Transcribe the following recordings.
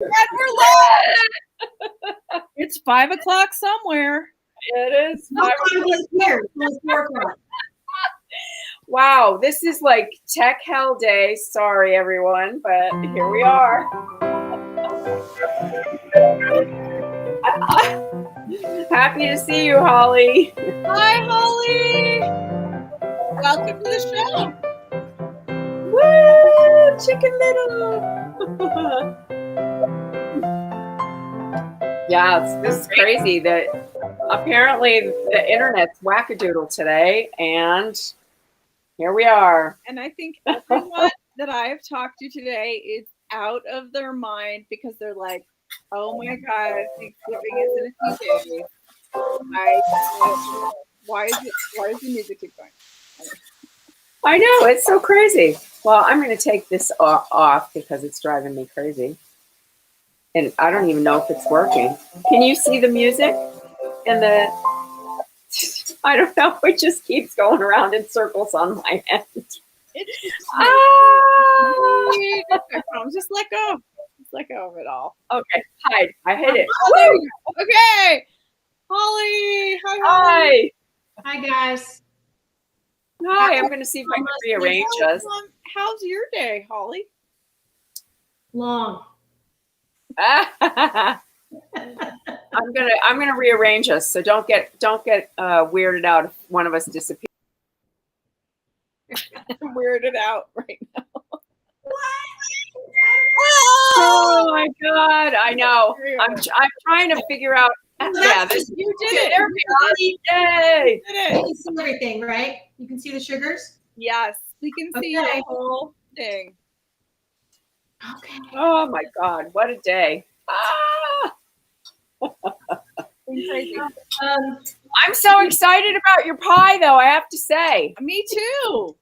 And we're live. It's 5 o'clock somewhere. It is. Here. It's 4 o'clock. Wow, this is like tech hell day. Sorry, everyone, but here we are. Happy to see you, Holly. Hi, Holly. Welcome to the show. Woo, Chicken Little. Yeah, this is crazy that apparently the internet's wackadoodle today, and here we are. And I think everyone that I have talked to today is out of their mind because they're like, oh my God, Thanksgiving is in a few days. Why is the music keep going? I know, it's so crazy. Well, I'm going to take this off because it's driving me crazy. And I don't even know if it's working. Can you see the music? And I don't know, it just keeps going around in circles on my end. Just let go. Just let go of it all. Okay, hide. I hit it. Oh, there you go. Okay. Holly. Hi, Holly. Hi, guys. Hi, I'm going to see if I can rearrange us. How's your day, Holly? Long. I'm gonna rearrange us, so don't get weirded out if one of us disappears. I'm weirded out right now. Oh my God! I know. I'm trying to figure out. Yeah, you did it. There we are. Yay! You did it. You can see everything, right? You can see the sugars? Yes, we can see the whole thing. Okay. Oh my God! What a day! Ah! Crazy. I'm so excited about your pie, though. I have to say. Me too.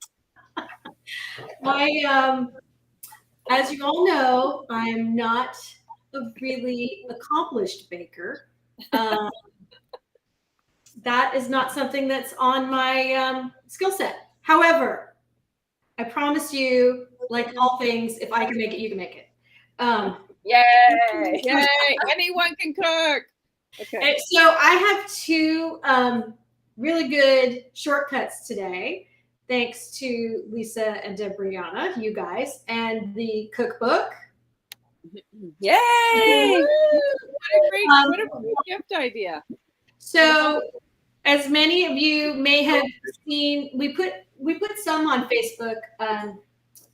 As you all know, I'm not a really accomplished baker. That is not something that's on my skill set. However, I promise you, like all things, if I can make it, you can make it. Yay! Yay! Anyone can cook. Okay. So I have two really good shortcuts today, thanks to Lisa and Debriana, you guys, and the cookbook. Yay! What a great gift idea. So, as many of you may have seen, we put some on Facebook,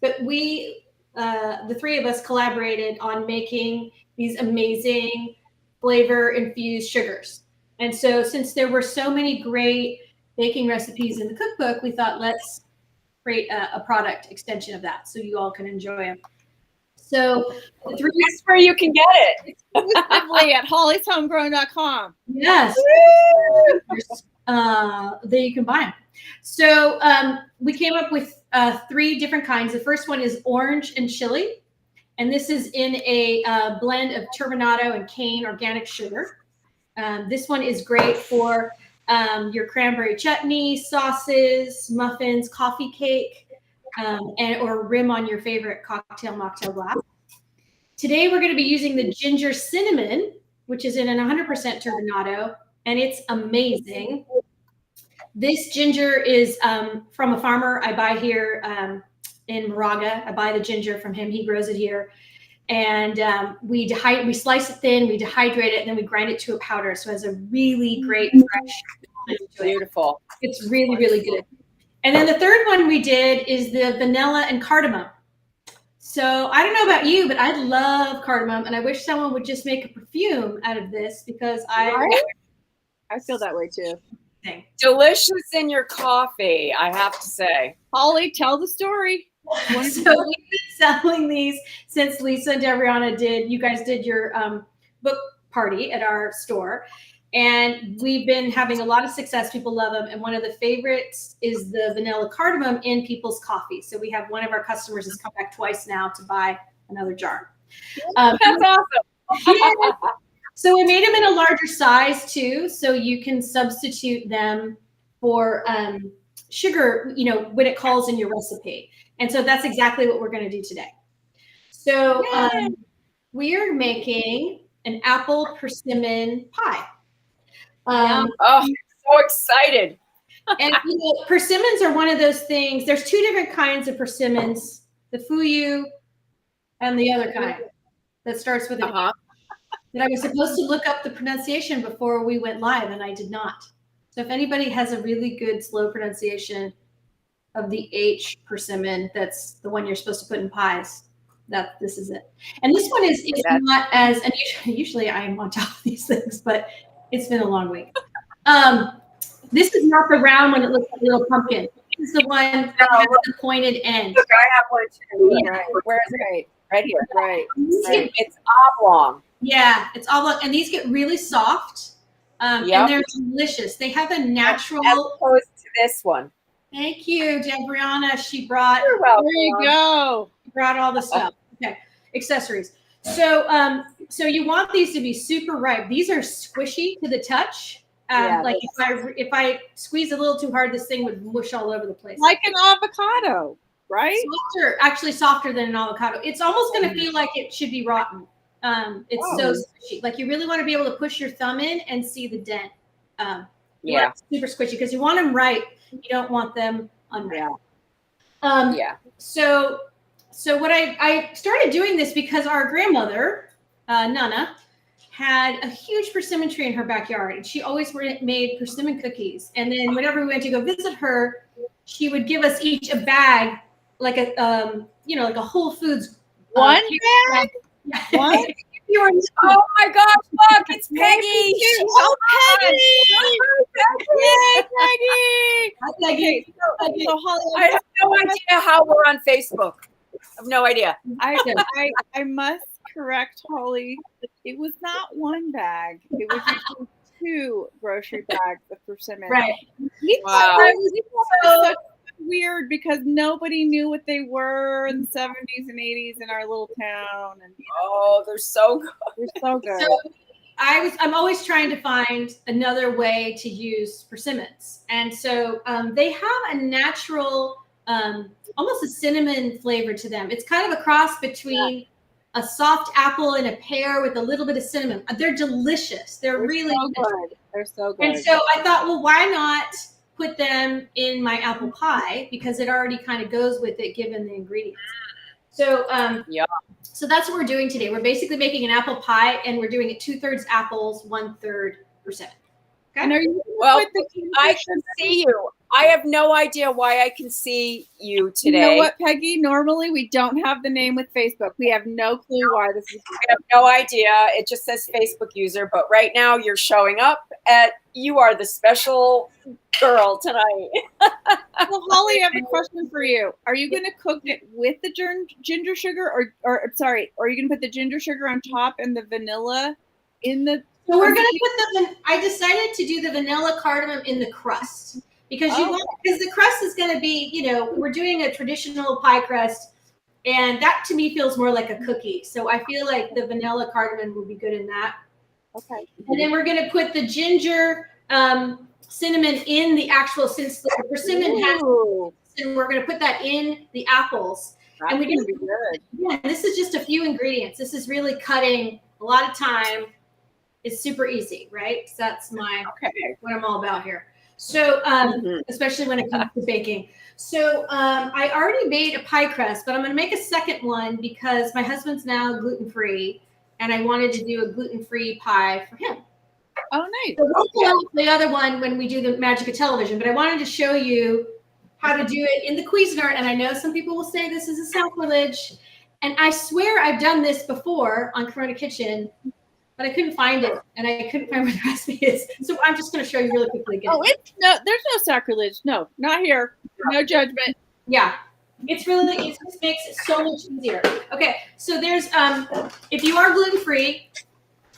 but we, the three of us, collaborated on making these amazing flavor-infused sugars. And so, since there were so many great baking recipes in the cookbook, we thought let's create a product extension of that so you all can enjoy them. So, That's where you can get it. Exclusively at hollyshomegrown.com. Yes. There you can buy them. So we came up with 3 different kinds. The first one is orange and chili. And this is in a blend of turbinado and cane organic sugar. This one is great for your cranberry chutney, sauces, muffins, coffee cake, or rim on your favorite cocktail mocktail glass. Today, we're going to be using the ginger cinnamon, which is in an 100% turbinado, and it's amazing. This ginger is from a farmer I buy here in Moraga. I buy the ginger from him. He grows it here. And we slice it thin, we dehydrate it, and then we grind it to a powder. So it has a really great, fresh. Beautiful. It's really, really good. And then the third one we did is the vanilla and cardamom. So I don't know about you, but I love cardamom, and I wish someone would just make a perfume out of this because I feel that way too. Delicious in your coffee, I have to say. Holly, tell the story. So we've been selling these since Lisa and Debriana you guys did your book party at our store. And we've been having a lot of success. People love them. And one of the favorites is the vanilla cardamom in people's coffee. So we have one of our customers has come back twice now to buy another jar. That's awesome. Yeah. So we made them in a larger size too. So you can substitute them for sugar, when it calls in your recipe. And so that's exactly what we're going to do today. So we are making an apple persimmon pie. Oh, I'm so excited. And you know, persimmons are one of those things. There's two different kinds of persimmons, the fuyu and the other kind that starts with an H. That I was supposed to look up the pronunciation before we went live, and I did not. So if anybody has a really good slow pronunciation of the H persimmon, that's the one you're supposed to put in pies. This is it. And this one is not as, and usually I am on top of these things, but it's been a long week. This is not the round one that looks like a little pumpkin. This is the one that has the pointed end. Look, I have one too. Yeah. Where is it? Right here. Right. It's oblong. Yeah, it's oblong, and these get really soft, and they're delicious. They have a natural. As opposed to this one. Thank you, Debriana. She brought. You're welcome. There you go. Brought all the stuff. Okay, accessories. So, so you want these to be super ripe. These are squishy to the touch. Like if I squeeze a little too hard, this thing would mush all over the place. Like an avocado, right? Softer than an avocado. It's almost going to feel like it should be rotten. It's so squishy. Like you really want to be able to push your thumb in and see the dent. Super squishy because you want them ripe. You don't want them unripe. So what I started doing this because our grandmother, Nana, had a huge persimmon tree in her backyard, and she always made persimmon cookies. And then whenever we went to go visit her, she would give us each a bag, like a like a Whole Foods one bag. What? Oh my gosh! Look, it's Peggy. Oh, Peggy! Yay, Peggy! Peggy. So Holly, I have no idea how we're on Facebook. I have no idea. I must correct Holly. It was not one bag. It was usually 2 grocery bags of persimmon. Right. Wow. It was so weird because nobody knew what they were in the 70s and 80s in our little town. And they're so good. They're so good. So I'm always trying to find another way to use persimmons, and so they have a natural, almost a cinnamon flavor to them. It's kind of a cross between a soft apple and a pear with a little bit of cinnamon. They're delicious. They're really so good. They're so good. And so I thought, well, why not put them in my apple pie, because it already kind of goes with it given the ingredients. So so that's what we're doing today. We're basically making an apple pie, and we're doing it 2/3 apples, 1/3 persimmon. Okay. And are you I can see you. I have no idea why I can see you today. You know what, Peggy? Normally we don't have the name with Facebook. We have no clue why this is. I have no idea. It just says Facebook user, but right now you're showing up you are the special girl tonight. Well, Holly, I have a question for you. Are you going to cook it with the ginger sugar, or are you going to put the ginger sugar on top and the vanilla in the? So we're going to put I decided to do the vanilla cardamom in the crust. Because because the crust is going to be, we're doing a traditional pie crust, and that to me feels more like a cookie. So I feel like the vanilla cardamom will be good in that. Okay. And then we're going to put the ginger cinnamon in the actual, since the persimmon has, and we're going to put that in the apples. That's going to be good. Yeah, this is just a few ingredients. This is really cutting a lot of time. It's super easy, right? So that's what I'm all about here. So, especially when it comes to baking. So, I already made a pie crust, but I'm going to make a second one because my husband's now gluten-free, and I wanted to do a gluten-free pie for him. Oh, nice. So we'll pull out the other one when we do the magic of television, but I wanted to show you how to do it in the Cuisinart. And I know some people will say this is a sacrilege, and I swear I've done this before on Corona Kitchen, but I couldn't find it, and I couldn't find where the recipe is. So I'm just going to show you really quickly again. There's no sacrilege. No, not here. No judgment. Yeah. It just makes it so much easier. Okay. So there's, if you are gluten-free,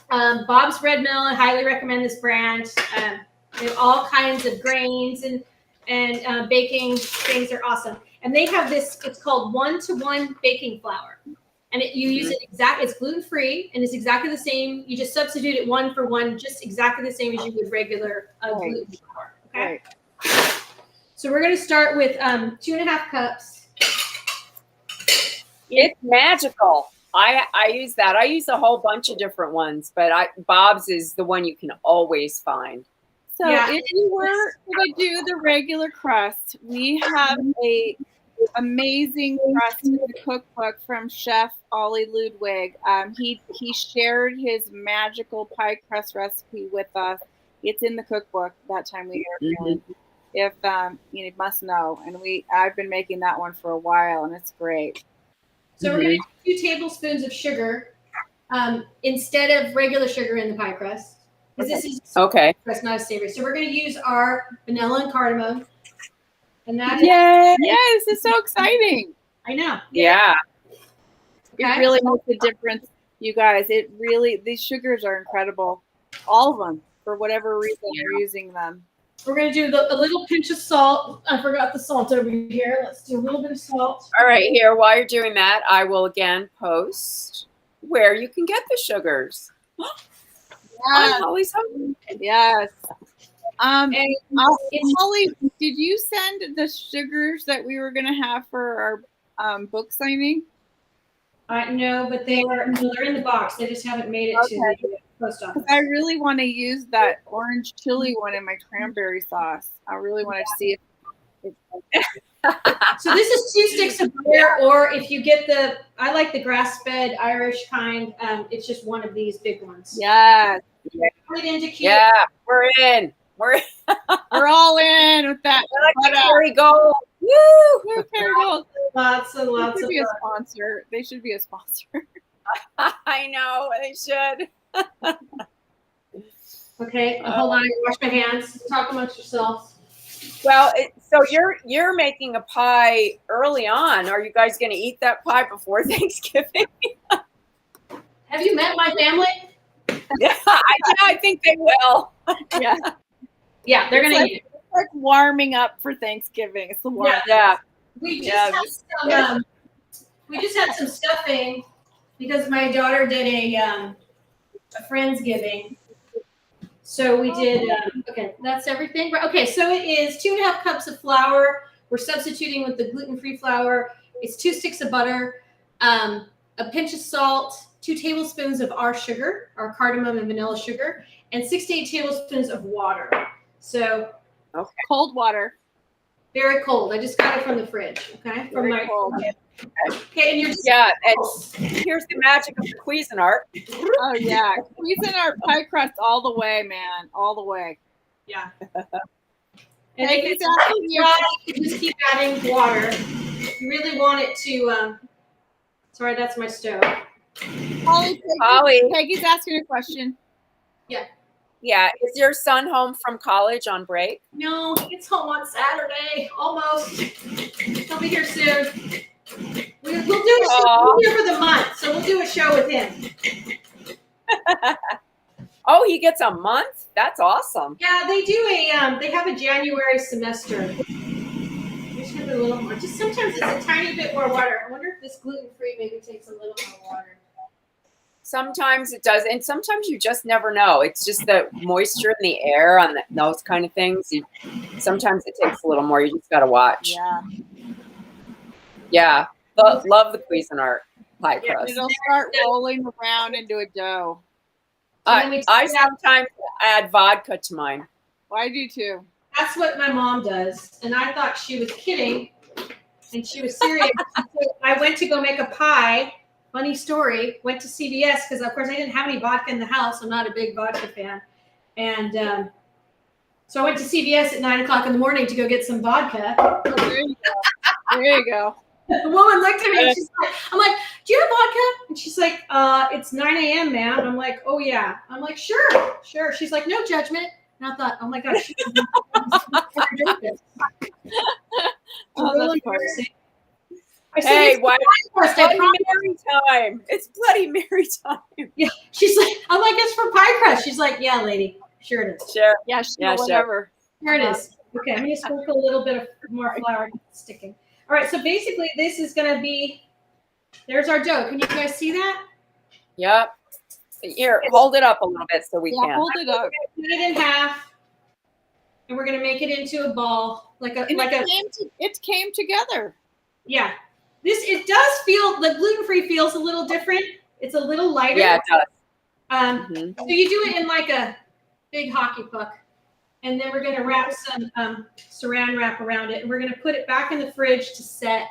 Bob's Red Mill, I highly recommend this brand. They have all kinds of grains and baking things are awesome. And they have this, it's called 1-to-1 baking flour. And you use it it's gluten-free, and it's exactly the same. You just substitute it 1 for 1, just exactly the same as you would regular gluten flour. Okay. Right. So we're going to start with 2.5 cups. It's magical. I use that. I use a whole bunch of different ones, but Bob's is the one you can always find. So if you were going to do the regular crust, we have a amazing crust in the cookbook from Chef Ollie Ludwig. He shared his magical pie crust recipe with us. It's in the cookbook that time we were feeling. If you must know, and I've been making that one for a while, and it's great. So we're going to do 2 tablespoons of sugar instead of regular sugar in the pie crust, because this is crust, not a savory. So we're going to use our vanilla and cardamom, and that this is so exciting. I know. Yeah. It really makes a difference, you guys. It really, these sugars are incredible, all of them, for whatever reason you're using them. We're going to do a little pinch of salt. I forgot the salt over here. Let's do a little bit of salt. All right, here, while you're doing that, I will again post where you can get the sugars. Yes. Hollie's home. Yes. Hollie, did you send the sugars that we were going to have for our book signing? No, but they're in the box. They just haven't made it to the post office. I really want to use that orange chili one in my cranberry sauce. I really want to see if So this is 2 sticks of butter, or if you get I like the grass-fed Irish kind. It's just one of these big ones. Yes. Yeah, we're in. We're all in with that. Cherry Gold. Woo! Cherry Gold. Lots and lots of be a sponsor. They should be a sponsor. I know they should. Okay, hold on. I wash my hands. Talk amongst yourselves. Well, so you're making a pie early on. Are you guys going to eat that pie before Thanksgiving? Have you met my family? Yeah, I think they will. Yeah. Yeah, they're going to eat it. It's like warming up for Thanksgiving. It's the warm. Yeah. We just had some stuffing because my daughter did a Friendsgiving. So we did, okay, that's everything. Okay, so it is 2.5 cups of flour. We're substituting with the gluten-free flour. It's 2 sticks of butter, a pinch of salt, 2 tablespoons of our sugar, our cardamom and vanilla sugar, and 6 to 8 tablespoons of water. So cold water. Very cold. I just got it from the fridge. Okay, from my cold. Okay, and you're just and here's the magic of the Cuisinart. Oh yeah, Cuisinart pie crust all the way, man, all the way. Yeah. And if it's dry, you can just keep adding water. You really want it to. Sorry, that's my stove. Hollie, Peggy's asking a question. Yeah. Yeah, is your son home from college on break? No, he gets home on Saturday, almost. He'll be here soon. We'll do a show. We'll be here for the month, so we'll do a show with him. Oh, he gets a month? That's awesome. Yeah, they do they have a January semester. Just have a little more. Just sometimes it's a tiny bit more water. I wonder if this gluten-free maybe takes a little more water. Sometimes it does, and sometimes you just never know. It's just the moisture in the air on those kind of things. Sometimes it takes a little more. You just got to watch. Yeah. Yeah. Love the Cuisinart pie crust. It'll start rolling around into a dough. I sometimes add vodka to mine. Well, I do too. That's what my mom does, and I thought she was kidding, and she was serious. So I went to go make a pie. Funny story, went to CVS because, of course, I didn't have any vodka in the house. I'm not a big vodka fan. And so I went to CVS at 9 o'clock in the morning to go get some vodka. Oh, there you go. There you go. The woman looked at me and she's like, I'm like, do you have vodka? And she's like, it's 9 a.m., ma'am. I'm like, oh, yeah. I'm like, sure. She's like, no judgment. And I thought, oh, my gosh. That's funny. Hey, why? Bloody Mary time. It's Bloody Mary time. Yeah. She's like, I'm like, it's for pie crust. She's like, yeah, lady. Sure it is. Sure. Yeah, whatever. Here it is. Okay, I'm going to sprinkle a little bit of more flour sticking. All right, so basically this is going to be, there's our dough. Can you guys see that? Yep. Here, hold it up a little bit so we can. Hold it up. Cut it in half, and we're going to make it into a ball. It came together. Yeah. it does feel, the gluten-free feels a little different. It's a little lighter. Yeah, it does. So you do it in like a big hockey puck. And then we're going to wrap some saran wrap around it. And we're going to put it back in the fridge to set.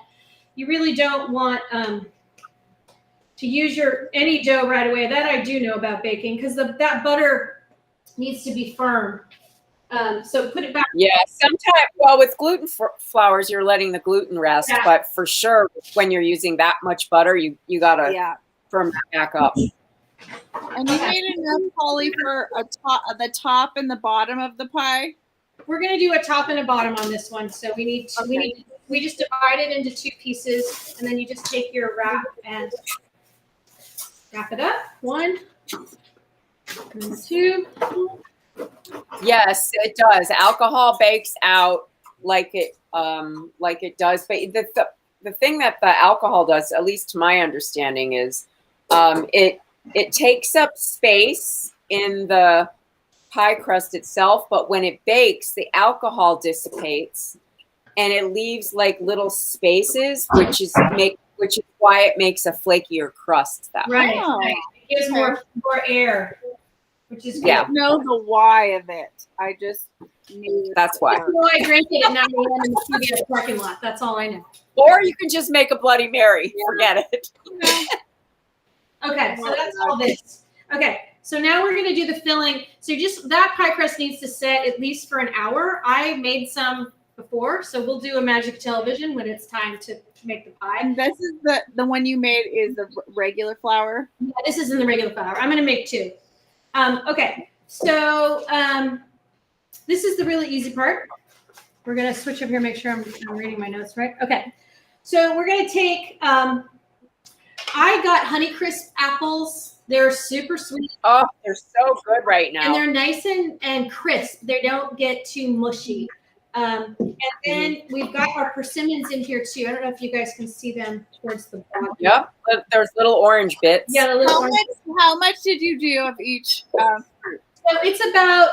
You really don't want to use any dough right away. That I do know about baking, because that butter needs to be firm. So put it back. Yeah, sometimes, well, with gluten flours, you're letting the gluten rest, but for sure, when you're using that much butter, you gotta firm that back up. And you made enough, Holly, for the top and the bottom of the pie? We're gonna do a top and a bottom on this one. So we just divide it into 2 pieces, and then you just take your wrap and wrap it up. 1 and 2. Yes, it does. Alcohol bakes out like it does. But the thing that the alcohol does, at least to my understanding, is it takes up space in the pie crust itself. But when it bakes, the alcohol dissipates, and it leaves like little spaces, which is why it makes a flakier crust that way. Right. It gives more air. Which is good. I don't know the why of it. I just knew that's why. Well, I drank it at 9 a.m. in the CVS parking lot. That's all I know. Or you can just make a Bloody Mary. Forget it. Okay, so that's all this. Okay, so now we're going to do the filling. So just that pie crust needs to set at least for an hour. I made some before, so we'll do a magic television when it's time to make the pie. And this is the one you made is the regular flour? Yeah, this is in the regular flour. I'm going to make 2. Okay, so this is the really easy part. We're going to switch up here, make sure I'm reading my notes right. Okay, so we're going to take, I got Honeycrisp apples. They're super sweet. Oh, they're so good right now. And they're nice and crisp. They don't get too mushy. And then we've got our persimmons in here too. I don't know if you guys can see them towards the bottom. Yep, there's little orange bits. Yeah, the little orange. How much did you do of each fruit? So it's about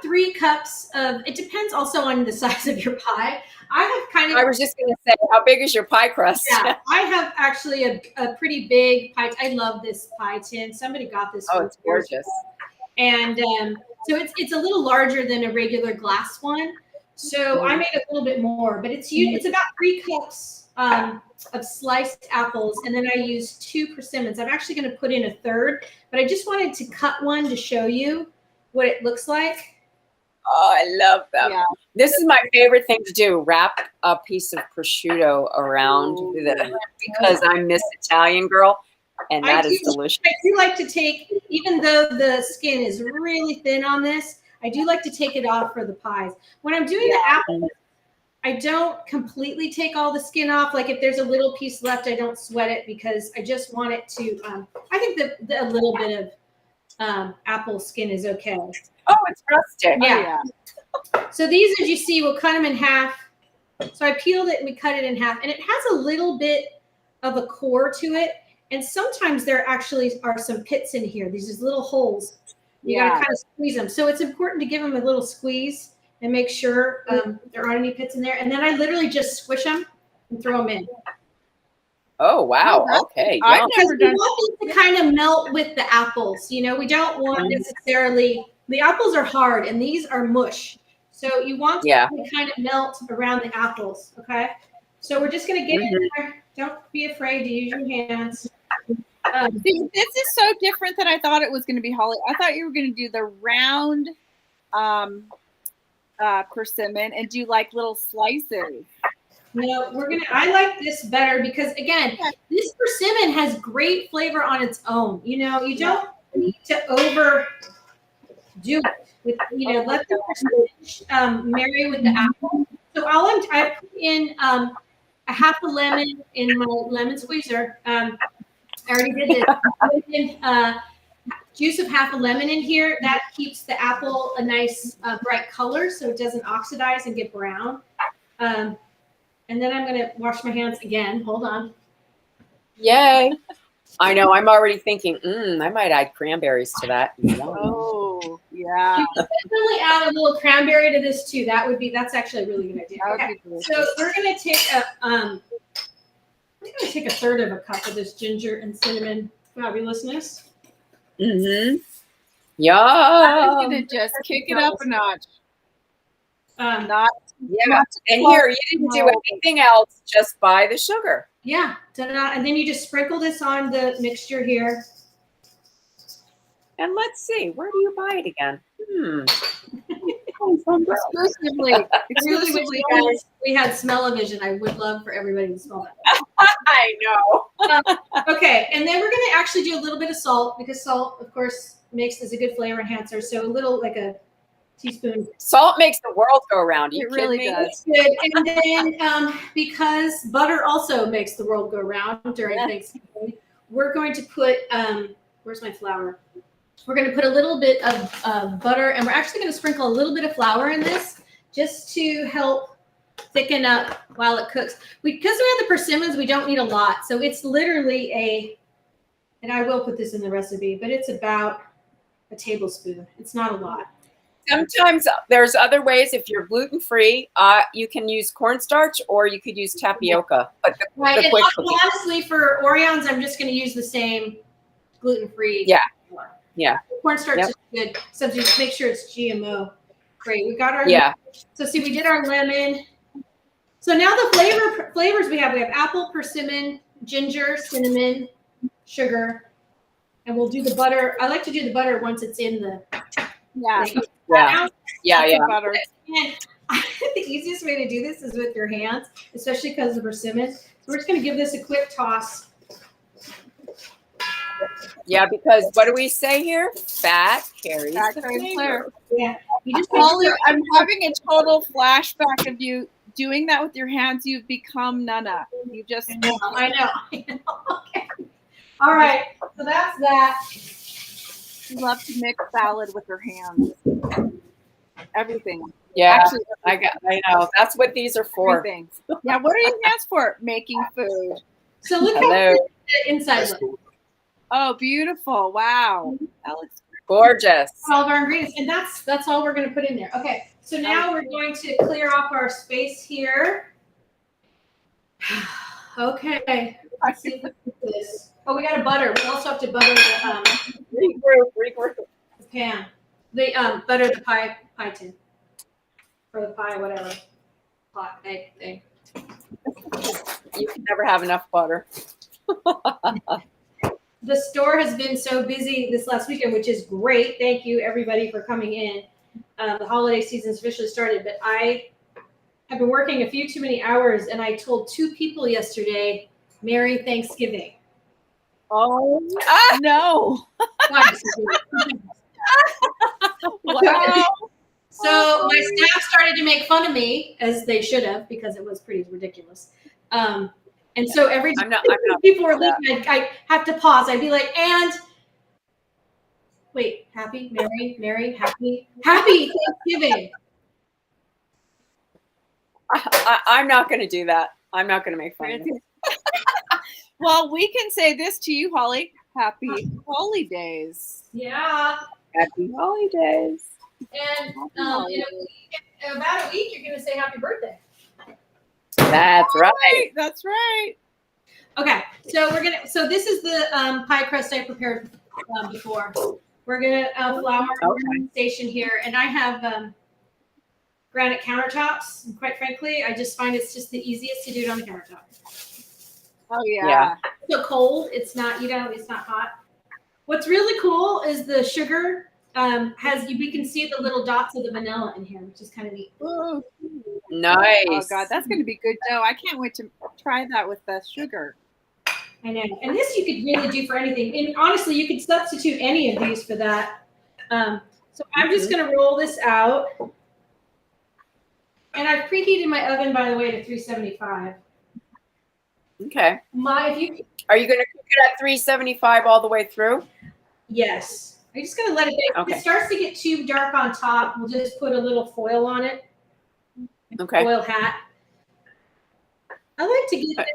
3 cups of. It depends also on the size of your pie. I was just going to say, how big is your pie crust? Yeah, I have actually a pretty big pie. I love this pie tin. Somebody got this. Oh, it's gorgeous. And so it's a little larger than a regular glass one. So I made a little bit more, but it's about 3 cups of sliced apples, and then I used 2 persimmons. I'm actually going to put in a 3rd, but I just wanted to cut one to show you what it looks like. Oh, I love them. Yeah. This is my favorite thing to do, wrap a piece of prosciutto around because I'm Miss Italian girl, and that is delicious. I do like to take, even though the skin is really thin on this, I do like to take it off for the pies. When I'm doing the apples, I don't completely take all the skin off. Like if there's a little piece left, I don't sweat it because I just want it to, I think that a little bit of apple skin is okay. Oh, it's rustic. Yeah. So these, as you see, we'll cut them in half. So I peeled it and we cut it in half. And it has a little bit of a core to it. And sometimes there actually are some pits in here. These little holes. You got to kind of squeeze them. So it's important to give them a little squeeze and make sure there aren't any pits in there. And then I literally just squish them and throw them in. Oh, wow. Okay. I've never done. We want them to kind of melt with the apples. You know, we don't want necessarily, the apples are hard and these are mush. So you want them to kind of melt around the apples. Okay. So we're just going to get in there. Don't be afraid to use your hands. This is so different than I thought it was going to be, Holly. I thought you were going to do the round persimmon and do like little slices. No, I like this better because again, this persimmon has great flavor on its own. You know, you don't need to overdo it with, you know, let the persimmon marry with the apple. So I put in a half a lemon in my lemon squeezer. I already did this. I put in juice of half a lemon in here. That keeps the apple a nice bright color so it doesn't oxidize and get brown. And then I'm going to wash my hands again. Hold on. Yay. I know. I'm already thinking, I might add cranberries to that. Oh, yeah. Yeah. Definitely add a little cranberry to this too. That's actually a really good idea. That would Okay, be delicious. so we're gonna take a third of a cup of this ginger and cinnamon fabulousness. Mm-hmm. I'm Yum. gonna just kick it up a notch. Yeah. And here, you didn't do anything else. Just buy the sugar. Yeah. Ta-da. And then you just sprinkle this on the mixture here. And let's see, where do you buy it again? Exclusively. We had smell-o-vision. I would love for everybody to smell that. I know. Okay, and then we're going to actually do a little bit of salt because salt, of course, is a good flavor enhancer. So a little, like a teaspoon. Salt makes the world go round. It really does. Good. And then because butter also makes the world go round during Thanksgiving, we're going to put, where's my flour? We're going to put a little bit of butter, and we're actually going to sprinkle a little bit of flour in this just to help thicken up while it cooks. Because we have the persimmons, we don't need a lot. So it's literally and I will put this in the recipe, but it's about a tablespoon. It's not a lot. Sometimes there's other ways. If you're gluten-free, you can use cornstarch or you could use tapioca. But Right. And honestly, for Oreos, I'm just going to use the same gluten-free. Yeah. Cornstarch is good. So just make sure it's GMO. Great. We got our So see, we did our lemon. So now the flavors we have apple, persimmon, ginger, cinnamon, sugar, and we'll do the butter. I like to do the butter once it's in the butter. And the easiest way to do this is with your hands, especially because of persimmon. So we're just going to give this a quick toss. Yeah, because what do we say here? Fat carries the flavor. Yeah. Hollie, I'm having a total flashback of you doing that with your hands. You've become Nana. You just. I know. Okay. All right. So that's that. You love to mix salad with her hands. Everything. Yeah. Actually, I know. That's what these are for. Everything. Yeah. What are your hands for? Making food. So look how the inside looks. Oh, beautiful. Wow. That looks gorgeous. All of our ingredients. And that's all we're going to put in there. Okay. So now we're going to clear off our space here. Okay. Let's see if we can do this. Oh, we got to butter. We also have to butter the regroup. pan. Butter the pie tin. Or the pie, whatever. Pot egg thing. You can never have enough butter. The store has been so busy this last weekend, which is great. Thank you, everybody, for coming in. The holiday season's officially started, but I have been working a few too many hours, and I told 2 people yesterday, Merry Thanksgiving. Oh, no. Wow. So my staff started to make fun of me, as they should have, because it was pretty ridiculous. And so every time people were leaving, I have to pause. I'd be like, and wait, happy, merry, happy Thanksgiving. I'm not going to do that. I'm not going to make fun of you. Well, we can say this to you, Hollie. Happy holidays. Yeah. Happy holidays. And in about a week, you're going to say happy birthday. That's right. That's right. Okay, so so this is the pie crust I prepared before. We're gonna flour the station here, and I have granite countertops. And quite frankly, I just find it's just the easiest to do it on the countertop. Oh yeah. It's so cold. It's not. It's not hot. What's really cool is the sugar we can see the little dots of the vanilla in here, which is kind of neat. Ooh. Nice. Oh God, that's going to be good dough. I can't wait to try that with the sugar. I know. And this you could really do for anything. And honestly, you could substitute any of these for that. So I'm just going to roll this out. And I've preheated my oven, by the way, to 375. Okay. Are you going to cook it at 375 all the way through? Yes. I'm just going to let it bake. Okay. If it starts to get too dark on top, we'll just put a little foil on it. Okay. Foil hat. I like to get it.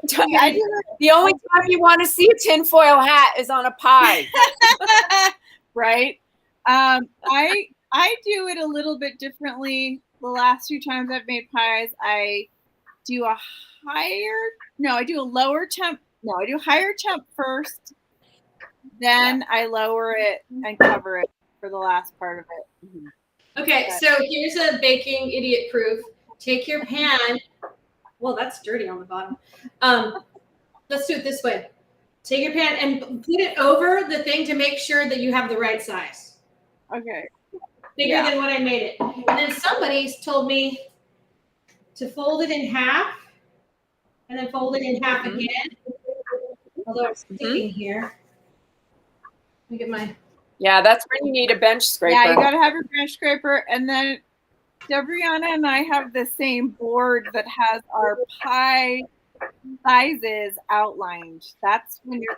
The only time you want to see a tinfoil hat is on a pie. Right. I I do it a little bit differently. The last few times I've made pies, I do a lower temp. No, I do higher temp first. Then I lower it and cover it for the last part of it. Mm-hmm. Okay, so here's a baking idiot proof. Take your pan. Well, that's dirty on the bottom. Let's do it this way. Take your pan and put it over the thing to make sure that you have the right size. Okay. Bigger than what I made it. And then somebody's told me to fold it in half and then fold it in half again. Although I'm sticking here. Let me get my... Yeah, that's when you need a bench scraper. Yeah, you got to have your bench scraper. And then Debriana and I have the same board that has our pie sizes outlined. That's when you're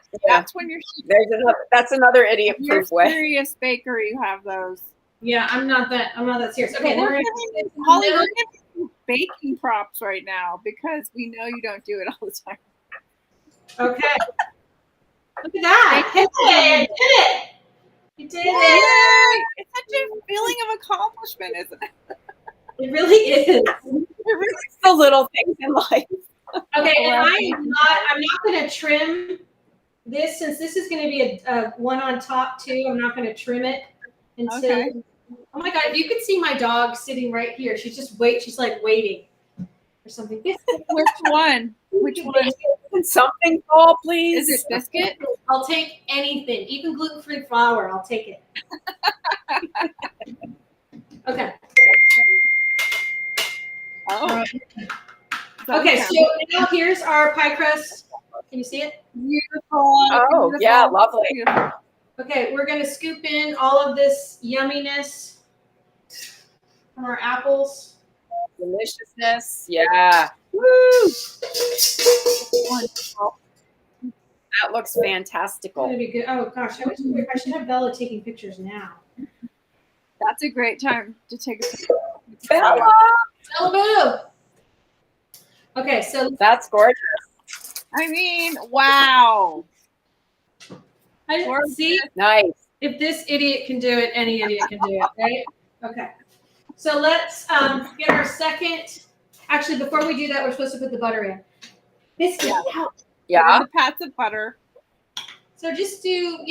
that's another idiot proof way. Serious baker, you have those. Yeah, I'm not that serious. Okay, Hollie, we're giving baking props right now because we know you don't do it all the time. Okay. Look at that. Hey, I did it. You did it. It's such a feeling of accomplishment, isn't it? It really is. It's the little things in life. Okay, and I'm not going to trim this since this is going to be a one on top too. I'm not going to trim it until. Oh my God! If you could see my dog sitting right here, she's like waiting for something. Which one? Which one? Something tall, please. Is it biscuit? I'll take anything, even gluten-free flour. I'll take it. Okay. Oh. Okay, so now here's our pie crust. Can you see it? Beautiful. Oh, beautiful. yeah, lovely. Beautiful. Okay, we're going to scoop in all of this yumminess from our apples. Deliciousness. Yeah. Woo! Wonderful. That looks fantastical. That'd be good. Oh gosh, I should have Bella taking pictures now. That's a great time to take a picture. Bella! Bella boo! Okay, so that's gorgeous. I mean, wow. See? Nice. If this idiot can do it, any idiot can do it, right? Okay. So let's get our second. Actually, before we do that, we're supposed to put the butter in. Biscuit out. Yeah. The pats of butter. So just do,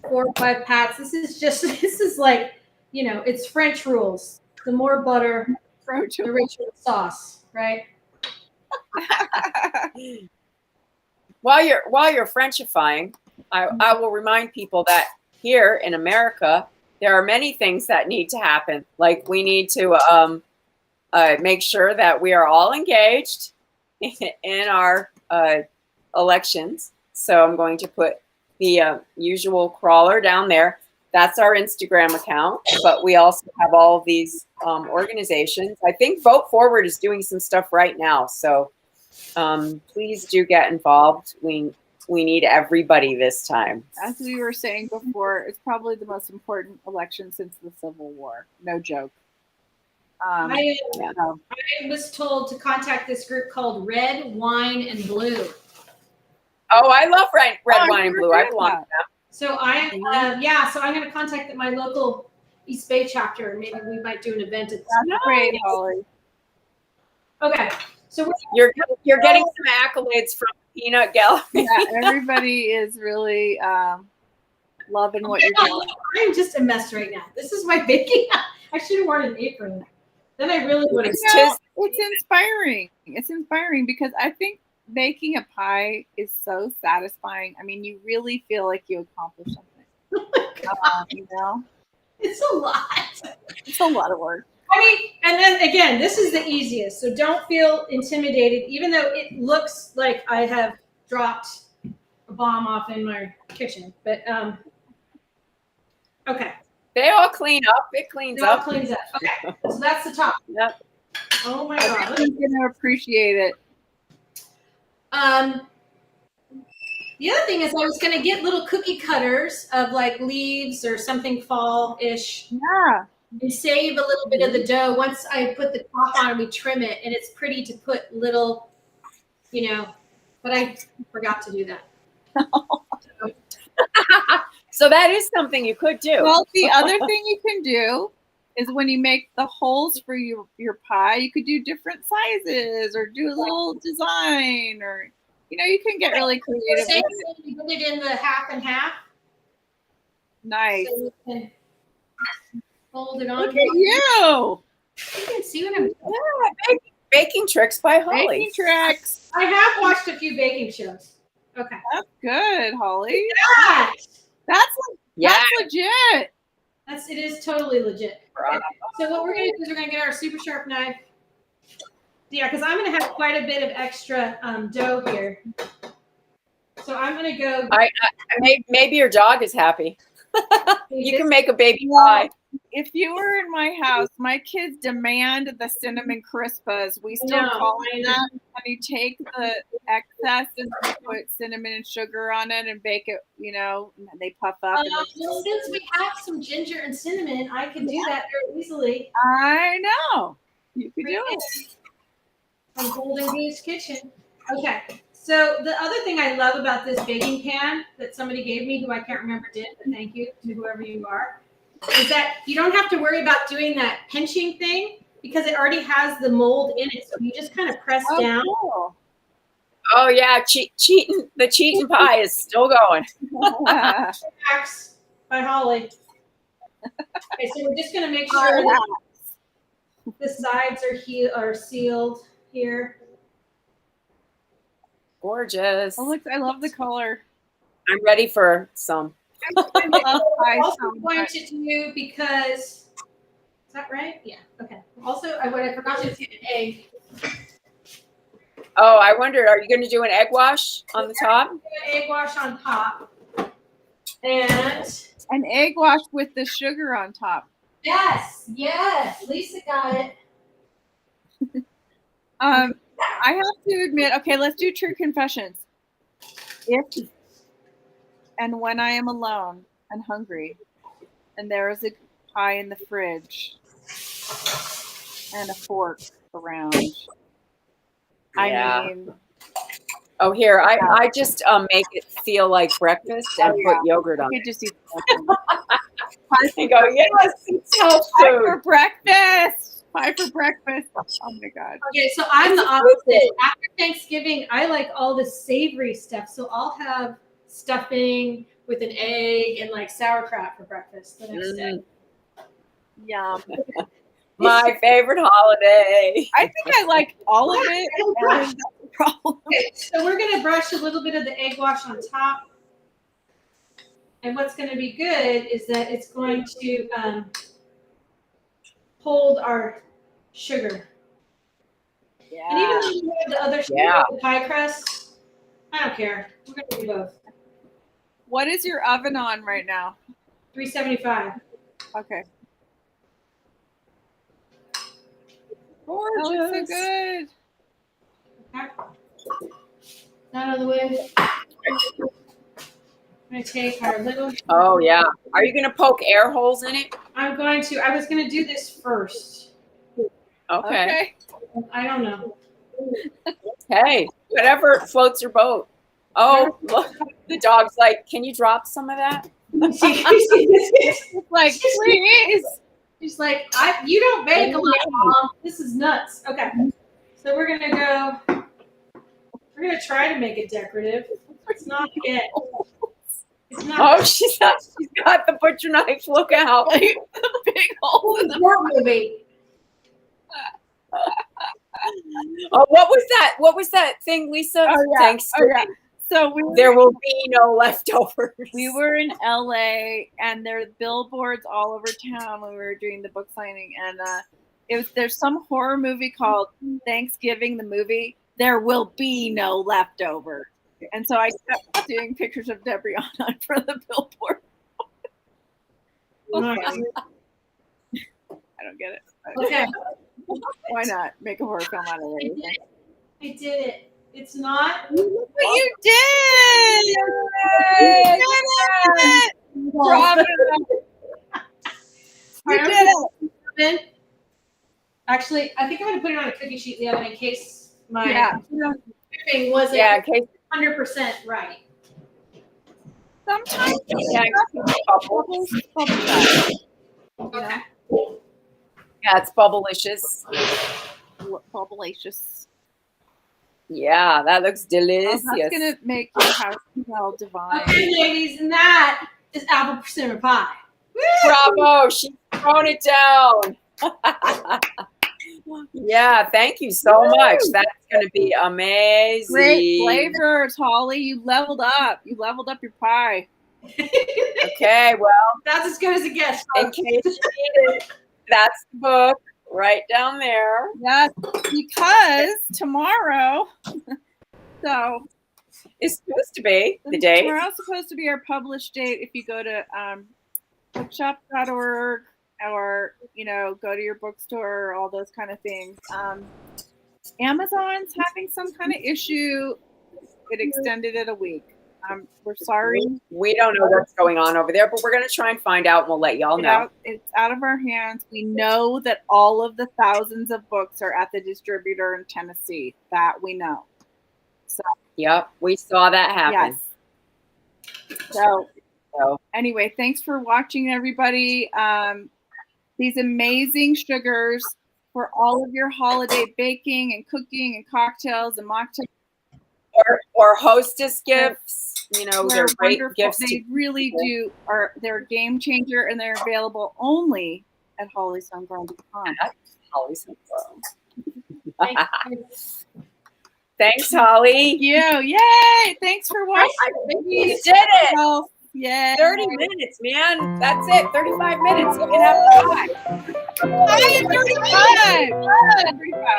4 or 5 pats. This is like, it's French rules. The more butter, the richer the sauce, right? While you're Frenchifying, I will remind people that here in America, there are many things that need to happen. Like we need to make sure that we are all engaged in our elections. So I'm going to put the usual crawler down there. That's our Instagram account, but we also have all of these organizations. I think Vote Forward is doing some stuff right now. So please do get involved. We need everybody this time. As we were saying before, it's probably the most important election since the Civil War. No joke. I was told to contact this group called Red, Wine, and Blue. Oh, I love red wine and blue. I belong to them. So so I'm going to contact my local East Bay chapter, and maybe we might do an event at That's great, Hollie. Okay, so you're getting some accolades from Peanut Gallery. Yeah, everybody is really loving what you're doing. I'm just a mess right now. This is my baking. I should have worn an apron. Then I really would have. It's inspiring. It's inspiring because I think baking a pie is so satisfying. I mean, you really feel like you accomplished something. It's a lot. It's a lot of work. I mean, and then again, this is the easiest. So don't feel intimidated, even though it looks like I have dropped a bomb off in my kitchen. But okay. They all clean up. It cleans up. Cleans up. Okay. So that's the top. Yep. Oh my God. I'm gonna appreciate it. The other thing is I was gonna get little cookie cutters of like leaves or something fall-ish. Yeah. And save a little bit of the dough. Once I put the top on, we trim it, and it's pretty to put little, but I forgot to do that. So that is something you could do. Well, the other thing you can do is when you make the holes for your pie, you could do different sizes or do a little design, or you can get really creative with it. We put it in the half and half. Nice. So we can fold it on. Look at you. You can see what I'm doing. Yeah, baking tricks by Hollie. Baking tricks. I have watched a few baking shows. Okay. That's good, Hollie. Yeah. That's legit. It is totally legit. Okay. So what we're gonna do is we're gonna get our super sharp knife. Yeah, because I'm gonna have quite a bit of extra dough here. So I'm gonna go. Maybe your dog is happy. You can make a baby pie. If you were in my house, my kids demand the cinnamon crispas. We still call it that. And you take the excess and you put cinnamon and sugar on it and bake it, and they puff up. Well, since we have some ginger and cinnamon, I can do that very easily. I know. You could do it. From Golden Goose Kitchen. Okay. So the other thing I love about this baking pan that somebody gave me, who I can't remember did, but thank you to whoever you are, is that you don't have to worry about doing that pinching thing because it already has the mold in it. So you just kind of press down. Cool. Oh yeah, the cheating pie is still going. Max by Hollie. Okay, so we're just gonna make sure that the sides are sealed here. Gorgeous. Oh, look, I love the color. I'm ready for some. I love pie also so going much. to do because is that right? Yeah. Okay. Also, I forgot to do an egg. Oh, I wondered, are you going to do an egg wash on the top? An egg wash on top, and an egg wash with the sugar on top. Yes, Lisa got it. I have to admit, okay, let's do true confessions. If and when I am alone and hungry, and there is a pie in the fridge and a fork around, I mean. Oh, here, I just make it feel like breakfast and put yogurt on it. Just eat and go, yes, it's health pie food. for breakfast. Pie for breakfast. Oh my God. Okay, so I'm the opposite. After Thanksgiving, I like all the savory stuff. So I'll have stuffing with an egg and like sauerkraut for breakfast the next day. Yum. My favorite holiday. I think I like all of it. That's the problem. Okay, so we're going to brush a little bit of the egg wash on top. And what's going to be good is that it's going to hold our sugar. Yeah. And even though you have the other sugar, the pie crust, I don't care. We're going to do both. What is your oven on right now? 375. Okay. Gorgeous. That looks so good. Okay. That out of the way. I'm going to take our little. Oh, yeah. Are you going to poke air holes in it? I'm going to. I was going to do this first. Okay. I don't know. Hey, whatever floats your boat. Oh, look. The dog's like, can you drop some of that? Like, please. She's like, you don't bake a lot, Mom. This is nuts. Okay. So we're going to go. We're going to try to make it decorative. It's not yet. It's not. Oh, she's got the butcher knife. Look out. Like, the big hole in the movie. Oh, what was that thing, Lisa? Oh, yeah. Thanksgiving. Oh, yeah. So there will be no leftovers. We were in LA and there are billboards all over town when we were doing the book signing, and there's some horror movie called Thanksgiving the movie. There will be no leftovers. And so I kept doing pictures of Debriana in front of the billboard. I don't get it. Okay. Why not make a horror film out of it? I did it. It's not. But you did! You did it! Bravo. You did it! Actually, I think I'm going to put it on a cookie sheet in the oven in case my cooking wasn't 100% right. So sometimes Yeah, bubbles back. Okay. yeah, it's bubblicious. Bubblicious. Yeah, that looks Oh, delicious. that's gonna make your house smell divine. Okay, ladies, and that is apple persimmon pie. Bravo, she's thrown it down. Yeah, thank you so much. That's going to be amazing. Great flavors, Holly. You leveled up. You leveled up your pie. Okay, well, That's as good as it gets. in case you need it, that's the book right down there. Yes, because tomorrow. So It's supposed to be the date. tomorrow's supposed to be our published date. If you go to bookshop.org or go to your bookstore, all those kind of things. Amazon's having some kind of issue. It extended it a week. We're sorry. We don't know what's going on over there, but we're going to try and find out, and we'll let y'all know. It's out of our hands. We know that all of the thousands of books are at the distributor in Tennessee. That we know. So. Yep, we saw that happen. Yes. So anyway, thanks for watching, everybody. These amazing sugars for all of your holiday baking and cooking and cocktails and mocktails. Or hostess gifts. They're great gifts. They really do. They're a game changer, and they're available only at hollieshomegrown.com. Holly's Homegrown. Thanks, Holly. Thank you. Yay! Thanks for watching. We did it. Yeah. 30 minutes, man. That's it. 35 minutes. You can have a pie. Pie at 35.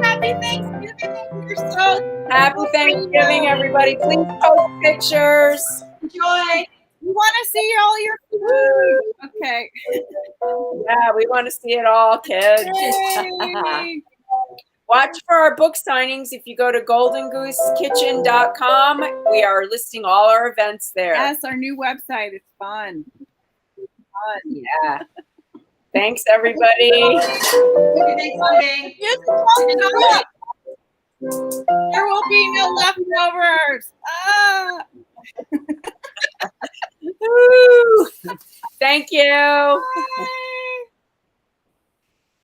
Happy Thanksgiving. You're so happy Thanksgiving, everybody. Please post pictures. Enjoy. We want to see all your food. Okay. Yeah, we want to see it all, kids. Watch for our book signings. If you go to goldengoose.kitchen.com, we are listing all our events there. Yes, our new website. It's fun. Yeah. Thanks, everybody. There will be no leftovers. Thank you. Bye.